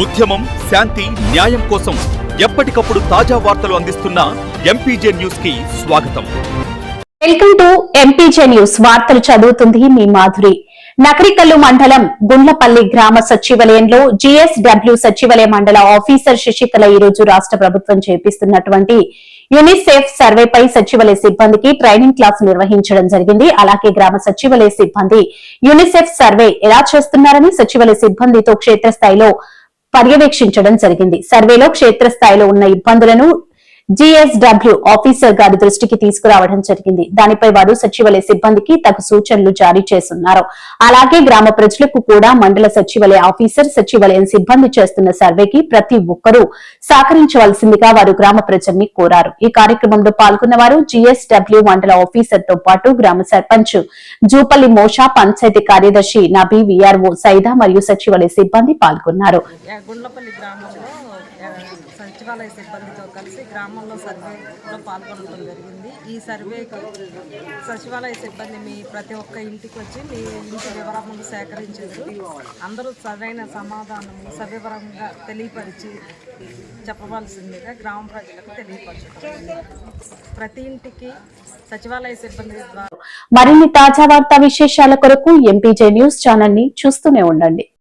ఉద్యమం శాంతి న్యాయం కోసం ఎప్పటికప్పుడు తాజా వార్తలు అందిస్తున్న ఎంపీజే న్యూస్ కి స్వాగతం. Welcome to MPJ news. వార్తలు చదువుతుంది మీ మాధురి. నకరికల్లు మండలం గుండ్లపల్లి గ్రామ సచివాలయంలో జీఎస్డబ్ల్యూ సచివాలయ మండల ఆఫీసర్ శశికళ ఈ రోజు రాష్ట్ర ప్రభుత్వం చేపిస్తున్నటువంటి యూనిసెఫ్ సర్వేపై సచివాలయ సిబ్బందికి ట్రైనింగ్ క్లాస్ నిర్వహించడం జరిగింది. అలాగే గ్రామ సచివాలయ సిబ్బంది యూనిసెఫ్ సర్వే ఎలా చేస్తున్నారని సచివాలయ సిబ్బందితో క్షేత్రస్థాయిలో పర్యవేక్షించడం జరిగింది. సర్వేలో క్షేత్రస్థాయిలో ఉన్న ఇబ్బందులను జీఎస్డబ్ల్యూ ఆఫీసర్ గారి దృష్టికి తీసుకురావడం జరిగింది. దానిపై వారు సచివాలయ సిబ్బందికి తగు సూచనలు జారీ చేస్తున్నారు. అలాగే గ్రామ ప్రజలకు కూడా మండల సచివాలయ ఆఫీసర్ సచివాలయం సిబ్బంది చేస్తున్న సర్వేకి ప్రతి ఒక్కరూ సహకరించవలసిందిగా వారు గ్రామ ప్రజల్ని కోరారు. ఈ కార్యక్రమంలో పాల్గొన్న వారు జీఎస్డబ్ల్యూ మండల ఆఫీసర్ తో పాటు గ్రామ సర్పంచ్ జూపల్లి మోషా, పంచాయతీ కార్యదర్శి నబీ, వీఆర్ఓ సైదా మరియు సచివాలయ సిబ్బంది పాల్గొన్నారు. సచివాలయ సిబ్బందితో కలిసి గ్రామంలో సర్వేలో పాల్గొనడం జరిగింది. ఈ సర్వేకి సచివాలయ సిబ్బంది మీ ప్రతి ఒక్క ఇంటికి వచ్చి మీ ఇంటి వివరాలను సేకరించారు. అందరూ సరైన సమాధానం సవివరంగా తెలియపరిచి చెప్పవలసిందిగా గ్రామ ప్రజలకు తెలియపరచడం. ప్రతి ఇంటికి సచివాలయ సిబ్బంది ద్వారా మరిన్ని తాజా వార్తా విశేషాల కొరకు ఎంపీజే న్యూస్ ఛానల్ ని చూస్తూనే ఉండండి.